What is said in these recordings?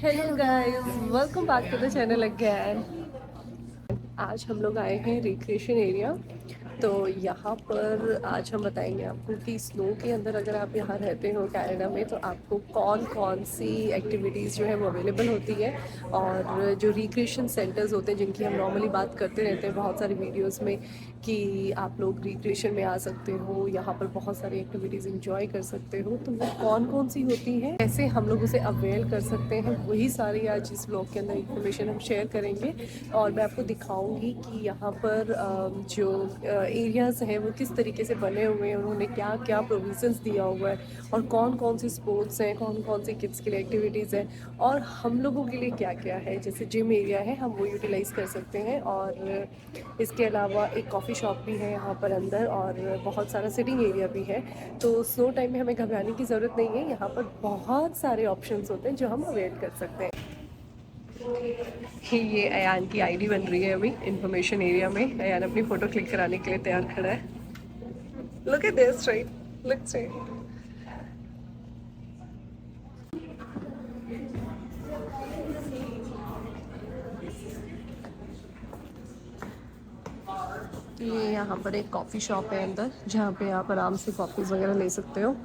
Hello guys, welcome back to the channel again. आज हम लोग आए हैं रिक्रिएशन एरिया। तो यहाँ पर आज हम बताएंगे आपको कि स्नो के अंदर अगर आप यहाँ रहते हो कनाडा में तो आपको कौन कौन सी एक्टिविटीज़ जो है वो अवेलेबल होती है। और जो रिक्रिएशन सेंटर्स होते हैं जिनकी हम नॉर्मली बात करते रहते हैं बहुत सारी वीडियोस में कि आप लोग रिक्रिएशन में आ सकते हो, यहाँ पर बहुत सारी एक्टिविटीज़ इंजॉय कर सकते हो, तो वो कौन कौन सी होती हैं, कैसे हम लोग उसे अवेल कर सकते हैं, वही सारी आज इस ब्लॉग के अंदर इन्फॉर्मेशन हम शेयर करेंगे। और मैं आपको दिखाऊंगी कि यहाँ पर जो एरियाज़ हैं वो किस तरीके से बने हुए हैं, उन्होंने क्या क्या प्रोविजंस दिया हुआ है और कौन कौन सी स्पोर्ट्स हैं, कौन कौन सी किड्स के लिए एक्टिविटीज़ हैं और हम लोगों के लिए क्या क्या है। जैसे जिम एरिया है हम वो यूटिलाइज़ कर सकते हैं, और इसके अलावा एक कॉफ़ी शॉप भी है यहाँ पर अंदर और बहुत सारा सिटिंग एरिया भी है। तो स्नो टाइम में हमें घबराने की ज़रूरत नहीं है, यहाँ पर बहुत सारे ऑप्शंस होते हैं जो हम अवेयर कर सकते हैं। ये अयान की आईडी बन रही है अभी इंफॉर्मेशन एरिया में। अयान अपनी फ़ोटो क्लिक कराने के लिए तैयार खड़ा है। Look at this, right, look straight. ये यहाँ पर एक कॉफ़ी शॉप है अंदर जहाँ पे आप आराम से कॉफ़ीज़ वगैरह ले सकते हो।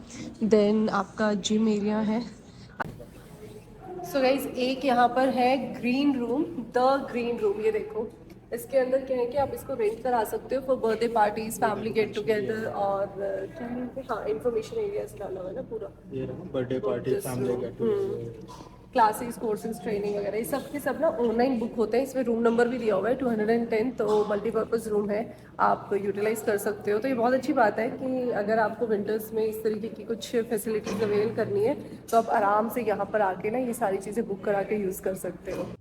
देन आपका जिम एरिया है। सो गाइज एक यहाँ पर है green room, the green room. ये देखो, इसके अंदर क्या है कि आप इसको रेंट करा सकते हो for birthday parties, family get together और क्या है, हाँ, इंफॉर्मेशन एरियाज डाला हुआ है ना पूरा। ये birthday party, family get together, classes, courses, training वगैरह ये सब के सब ना ऑनलाइन बुक होते हैं। इसमें रूम नंबर भी दिया हुआ है 210, तो मल्टीपर्पज़ रूम है, आप यूटिलाइज़ कर सकते हो। तो ये बहुत अच्छी बात है कि अगर आपको विंटर्स में इस तरीके की कुछ फैसिलिटीज़ अवेल करनी है तो आप आराम से यहाँ पर आके ना ये सारी चीज़ें बुक करा के यूज़ कर सकते हो।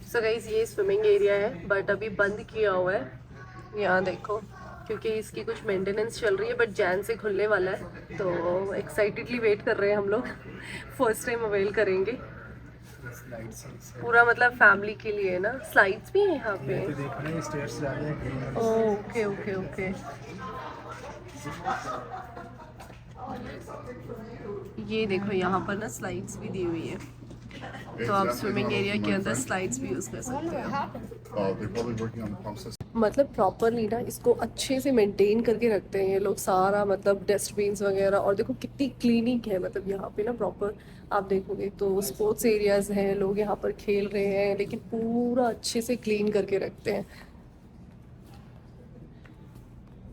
सो गाइस ये स्विमिंग एरिया है बट अभी बंद किया हुआ है। यहाँ देखो, क्योंकि इसकी कुछ मेंटेनेंस चल रही है, बट जैन से खुलने वाला है तो एक्साइटेडली वेट कर रहे हैं हम लोग। फर्स्ट टाइम अवेल करेंगे पूरा, मतलब फैमिली के लिए ना। स्लाइड्स भी है यहाँ पे। Okay okay okay. ये देखो यहाँ पर ना स्लाइड्स भी दी हुई है, तो आप स्विमिंग एरिया के अंदर स्लाइड्स भी यूज़ कर सकते हो। मतलब प्रॉपरली ना इसको अच्छे से मेंटेन करके रखते हैं ये लोग सारा, मतलब डस्टबिन्स वगैरह। और देखो कितनी क्लीनिंग है, मतलब यहाँ पे ना प्रॉपर आप देखोगे तो स्पोर्ट्स एरियाज हैं, लोग यहाँ पर खेल रहे हैं लेकिन पूरा अच्छे से क्लीन करके रखते हैं।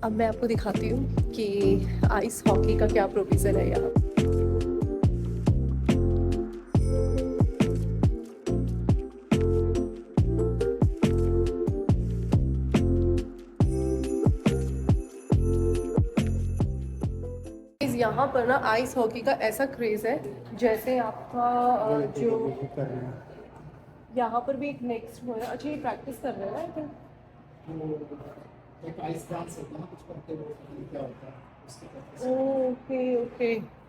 अब मैं आपको दिखाती हूँ कि आइस हॉकी का क्या प्रोविज़न है यहाँ। यहाँ पर ना आइस हॉकी का ऐसा क्रेज़ है, जैसे आपका जो यहाँ पर भी एक नेक्स्ट हो है। अच्छा, ये प्रैक्टिस कर रहे हैं ना आई थिंक। एक आइस डांस होता है ना, कुछ करते हुए क्या होता है उसके। Okay okay.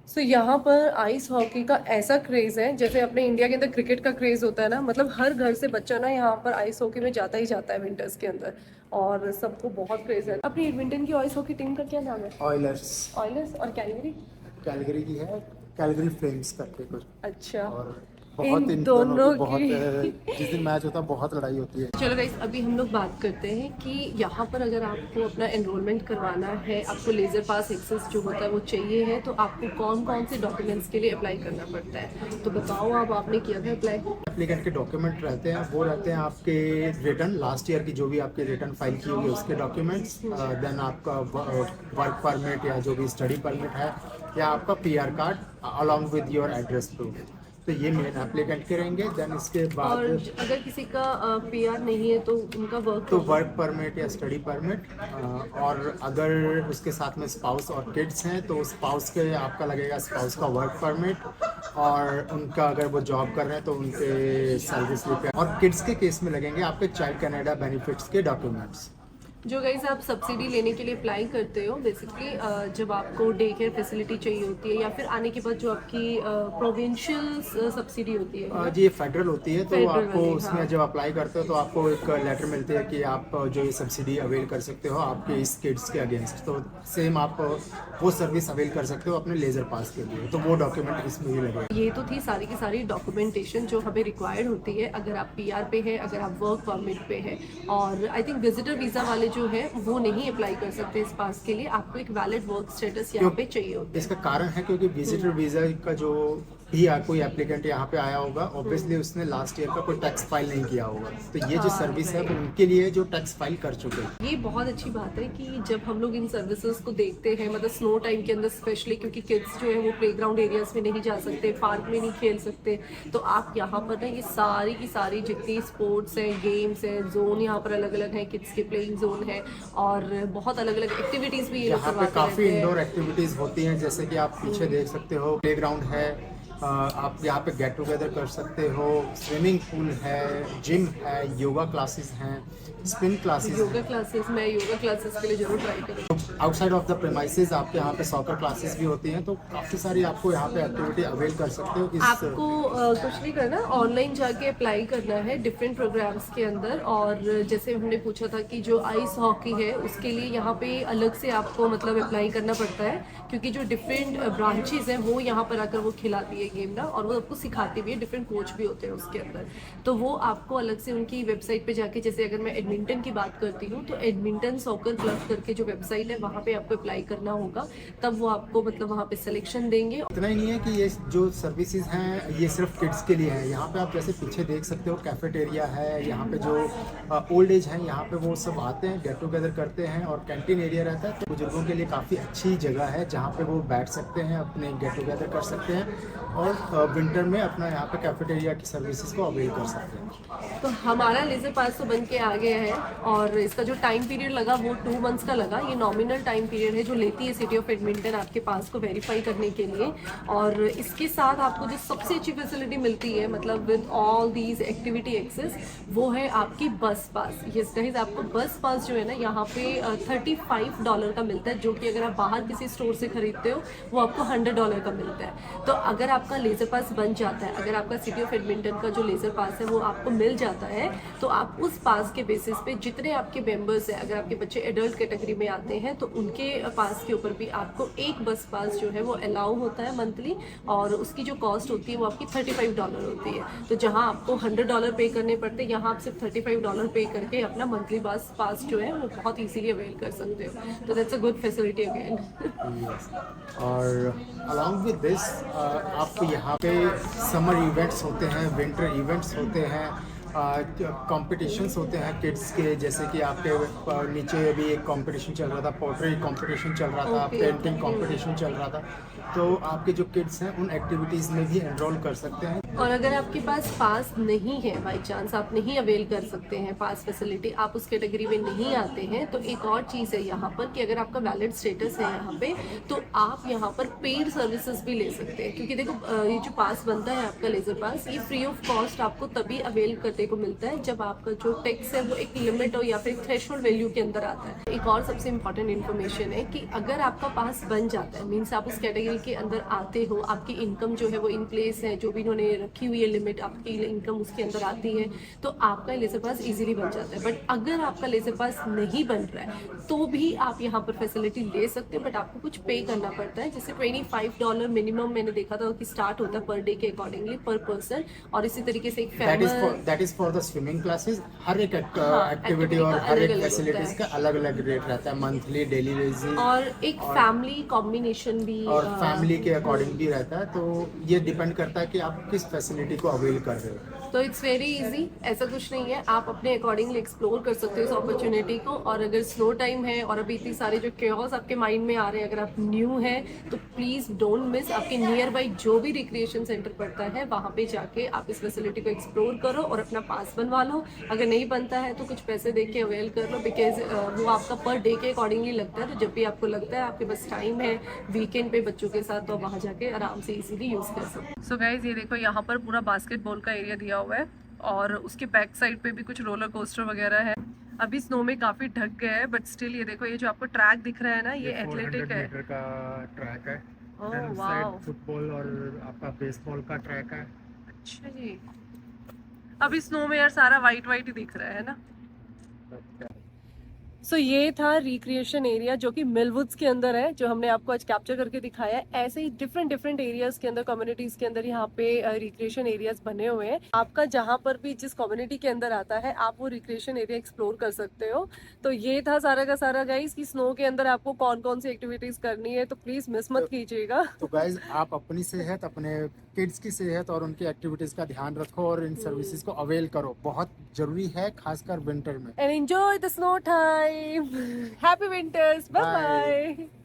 सो यहाँ पर आइस हॉकी का ऐसा क्रेज़ है जैसे अपने इंडिया के अंदर क्रिकेट का क्रेज़ होता है ना, मतलब हर घर से बच्चा ना यहाँ पर आइस हॉकी में जाता ही जाता है विंटर्स के अंदर, और सबको बहुत क्रेज़ है। अपनी एडमिंटन की आइस हॉकी टीम का क्या नाम है? ऑयलर्स। ऑयलर्स। और कैलगरी? कैलगरी की है, कैलगरी फ्लेम्स करके कुछ। अच्छा। और बहुत इन दोनों की बहुत जिस दिन मैच होता है बहुत लड़ाई होती है। चलो गाइस, अभी हम लोग बात करते हैं कि यहाँ पर अगर आपको अपना एनरोलमेंट करवाना है, आपको लेज़र पास एक्सेस जो होता है वो चाहिए है, तो आपको कौन कौन से डॉक्यूमेंट्स के लिए अप्लाई करना पड़ता है, तो बताओ आप, आपने किया था अप्लाई? एप्लीकेंट के डॉक्यूमेंट रहते हैं, वो रहते हैं आपके रिटर्न लास्ट ईयर की जो भी आपके रिटर्न फाइल की होगी उसके डॉक्यूमेंट्स, देन आपका वर्क परमिट या जो भी स्टडी परमिट है, या आपका PR card along with your address proof. तो ये मेन एप्लीकेंट के रहेंगे। देन इसके और बाद अगर किसी का पीआर नहीं है तो उनका वर्क तो वर्क परमिट या स्टडी परमिट, और अगर उसके साथ में स्पाउस और किड्स हैं तो स्पाउस के आपका लगेगा स्पाउस का वर्क परमिट, और उनका अगर वो जॉब कर रहे हैं तो उनके सैलरी स्लिप, और किड्स के केस में लगेंगे आपके चाइल्ड कनाडा बेनिफिट्स के डॉक्यूमेंट्स। जो गाइस आप सब्सिडी लेने के लिए अप्लाई करते हो बेसिकली जब आपको डे केयर फैसिलिटी चाहिए होती है या फिर आने के बाद जो आपकी प्रोविंशियल सब्सिडी होती है जी ये फेडरल होती है, तो Federal आपको वाली, उसमें हाँ। जब अप्लाई करते हो तो आपको एक लेटर मिलती है कि आप जो ये सब्सिडी अवेल कर सकते हो आपके इस किड्स के अगेंस्ट, तो सेम आप वो सर्विस अवेल कर सकते हो अपने लेजर पास के लिए, तो वो डॉक्यूमेंट इसमें भी लगेगा। ये तो थी सारी की सारी डॉक्यूमेंटेशन जो हमें रिक्वायर्ड होती है अगर आप पीआर पे है, अगर आप वर्क परमिट पे है। और आई थिंक विजिटर वीज़ा वाले जो है वो नहीं अप्लाई कर सकते इस पास के लिए, आपको एक वैलिड वर्क स्टेटस यहाँ पे चाहिए होता है। इसका कारण है क्योंकि विजिटर वीजा का जो भी कोई एप्लीकेंट यहाँ पे आया होगा, ऑब्वियसली उसने लास्ट ईयर का कोई टैक्स फाइल नहीं किया होगा, तो ये जो सर्विस है वो उनके लिए जो टैक्स फाइल कर चुके हैं। ये बहुत अच्छी बात है कि जब हम लोग इन सर्विसेज को देखते हैं, मतलब स्नो टाइम के अंदर स्पेशली, क्योंकि किड्स जो है वो प्लेग्राउंड एरियाज में नहीं जा सकते, पार्क में नहीं खेल सकते, तो आप यहाँ पर ना ये सारी की सारी जितनी स्पोर्ट्स हैं, गेम्स हैं, जोन यहाँ पर अलग अलग हैं, किड्स के प्लेइंग जोन है और बहुत अलग अलग एक्टिविटीज भी ये लोग यहाँ पे करवाते काफ़ी रहते हैं। इंडोर एक्टिविटीज़ होती हैं, जैसे कि आप पीछे देख सकते हो प्लेग्राउंड है, आप यहाँ पे गेट टुगेदर कर सकते हो, स्विमिंग पूल है, जिम है, योगा क्लासेस हैं, स्पिन क्लासेस हैं। योगा क्लासेस, मैं योगा क्लासेस के लिए जरूर ट्राई करूँगी। आउटसाइड ऑफ द प्रेमाइसेस आपके यहाँ पे सॉकर क्लासेस भी होती हैं, तो काफ़ी सारी आपको यहाँ पे एक्टिविटी अवेल कर सकते हो। आपको कुछ नहीं करना, ऑनलाइन जाके अप्लाई करना है डिफरेंट प्रोग्राम्स के अंदर। और जैसे हमने पूछा था कि जो आइस हॉकी है उसके लिए यहाँ पे अलग से आपको मतलब अप्लाई करना पड़ता है, क्योंकि जो डिफरेंट ब्रांचेज हैं वो यहाँ पर आकर वो खिलाती है गेम ना, और वो आपको सिखाती भी है, डिफरेंट कोच भी होते हैं उसके अंदर, तो वो आपको अलग से उनकी वेबसाइट पे जाके, जैसे अगर मैं एडमिंटन की बात करती हूँ तो एडमिंटन सॉकर क्लब करके जो वेबसाइट है वहाँ पे आपको अप्लाई करना होगा, तब वो आपको मतलब वहाँ पे सिलेक्शन देंगे। इतना ही नहीं है कि ये जो सर्विसेज हैं ये सिर्फ किड्स के लिए है, यहाँ पे आप जैसे पीछे देख सकते हो कैफेटेरिया है, यहाँ पे जो ओल्ड एज है यहाँ पे वो सब आते हैं, गेट टुगेदर करते हैं, और कैंटीन एरिया रहता है, तो बुजुर्गों के लिए काफ़ी अच्छी जगह है जहाँ पे वो बैठ सकते हैं, अपने गेट टुगेदर कर सकते हैं, और विंटर में अपना यहाँ पे कैफेटेरिया की सर्विसेज को अवेल कर सकते हैं। तो हमारा लेजर पास तो बन के आ गया है, और इसका जो टाइम पीरियड लगा वो 2 मंथ्स का लगा। ये नॉमिनल टाइम पीरियड है जो लेती है सिटी ऑफ एडमिंटन आपके पास को वेरीफाई करने के लिए। और इसके साथ आपको जो सबसे अच्छी फैसिलिटी मिलती है, मतलब with all these activity access, वो है आपकी बस पास। यस गाइस, आपको बस पास जो है ना यहाँ पे $35 का मिलता है, जो कि अगर आप बाहर किसी स्टोर से खरीदते हो वो आपको $100 का मिलता है। तो अगर आपका लेजर पास बन जाता है, अगर आपका सिटी ऑफ एडमिंटन का जो लेजर पास है वो आपको मिल जाता है, तो आप उस पास के बेसिस पे जितने आपके मेंबर्स हैं, अगर आपके बच्चे एडल्ट कैटेगरी में आते हैं तो उनके पास के ऊपर भी आपको एक बस पास जो है वो अलाउ होता है मंथली, और उसकी जो कॉस्ट होती है वो आपकी $35 होती है। तो जहां आपको $100 पे करने पड़ते हैं, यहाँ आप सिर्फ $35 पे करके अपना मंथली बस पास जो है वो बहुत ईजिली अवेल कर सकते हो। तो that's a good facility again. और अलॉन्ग विद दिस आप यहाँ पे समर इवेंट्स होते हैं, विंटर इवेंट्स होते हैं, कॉम्पिटिशन्स होते हैं किड्स के, जैसे कि आपके नीचे अभी एक कंपटीशन चल रहा था, पोट्री कंपटीशन चल रहा था, पेंटिंग कंपटीशन चल रहा था, तो आपके जो किड्स हैं उन एक्टिविटीज़ में भी एनरोल कर सकते हैं। और अगर आपके पास पास नहीं है, बाई चांस आप नहीं अवेल कर सकते हैं पास फैसिलिटी, आप उस कैटेगरी में नहीं आते हैं, तो एक और चीज़ है यहाँ पर कि अगर आपका वैलिड स्टेटस है यहाँ पे, तो आप यहाँ पर पेड सर्विसेज भी ले सकते हैं। क्योंकि देखो ये जो पास बनता है आपका लेजर पास, ये फ्री ऑफ कॉस्ट आपको तभी अवेल करने को मिलता है जब आपका जो टैक्स है वो एक लिमिट हो या फिर एक थ्रेशोल्ड वैल्यू के अंदर आता है। एक और सबसे इंपॉर्टेंट इन्फॉर्मेशन है कि अगर आपका पास बन जाता है, मीन्स आप उस कैटेगरी के अंदर आते हो, आपकी इनकम जो है वो इन प्लेस है, जो भी इन्होंने रखी हुई है लिमिट, आपकी इनकम उसके अंदर आती है, तो आपका लेजर पास इजीली बन जाता है। बट अगर आपका लेजर पास नहीं बन रहा है तो भी आप यहाँ पर फैसिलिटी ले सकते हो, बट आपको कुछ पे करना पड़ता है। जैसे $25 मिनिमम मैंने देखा था कि स्टार्ट होता है पर डे के अकॉर्डिंगली पर पर्सन, और इसी तरीके से एक that charges for the swimming classes, हर एक हाँ, एक्टिविटी activity और का हर एक अलग-अलग फैसिलिटीज होता का अलग अलग रेट रहता है, मंथली, डेली बेसिस और एक फैमिली कॉम्बिनेशन भी और फैमिली के अकॉर्डिंग भी रहता है। तो ये डिपेंड करता है कि आप किस फैसिलिटी को अवेल कर रहे हो। तो इट्स वेरी इजी, ऐसा कुछ नहीं है, आप अपने अकॉर्डिंगली एक्सप्लोर कर सकते हो इस अपॉर्चुनिटी को। और अगर स्नो टाइम है और अभी इतनी सारे जो क्योस आपके माइंड में आ रहे हैं, अगर आप न्यू हैं तो प्लीज़ डोंट मिस, आपके नियर बाई जो भी रिक्रिएशन सेंटर पड़ता है वहाँ पे जाके आप इस फैसिलिटी को एक्सप्लोर करो और अपना पास बनवा लो। अगर नहीं बनता है तो कुछ पैसे दे के अवेल कर लो, बिकॉज वो आपका पर डे के अकॉर्डिंगली लगता है। तो जब भी आपको लगता है आपके पास टाइम है वीकेंड पे बच्चों के साथ, तो आप वहाँ जाके आराम से इजीली यूज़ कर सकते हो। सो गाइज ये देखो, यहाँ पर पूरा बास्केटबॉल का एरिया दिया हुआ है और उसके बैक साइड पे भी कुछ रोलर कोस्टर वगैरह है। अभी स्नो में काफी ढक गया है, बट स्टिल ये देखो, ये जो आपको ट्रैक दिख रहा है ना, ये 400 एथलेटिक है। मीटर का ट्रैक है। ओह देन साइड वाओ, फुटबॉल और आपका बेसबॉल का ट्रैक है। अच्छा जी। अभी स्नो में यार सारा वाइट वाइट ही दिख रहा है ना। सो ये था रिक्रिएशन एरिया जो कि मिलवुड्स के अंदर है, जो हमने आपको आज कैप्चर करके दिखाया है। ऐसे ही डिफरेंट डिफरेंट एरियाज के अंदर, कम्युनिटीज के अंदर यहाँ पे रिक्रिएशन एरियाज बने हुए हैं। आपका जहाँ पर भी जिस कम्युनिटी के अंदर आता है आप वो रिक्रिएशन एरिया एक्सप्लोर कर सकते हो। तो ये था सारा का सारा गाइस कि स्नो के अंदर आपको कौन कौन सी एक्टिविटीज करनी है, तो प्लीज मिस मत कीजिएगा। तो गाइज आप अपनी सेहत, अपने किड्स की सेहत और उनकी एक्टिविटीज का ध्यान रखो और इन सर्विसेज को अवेल करो, बहुत जरूरी है खासकर विंटर में। And enjoy the snow time. Happy winters. Bye bye. bye.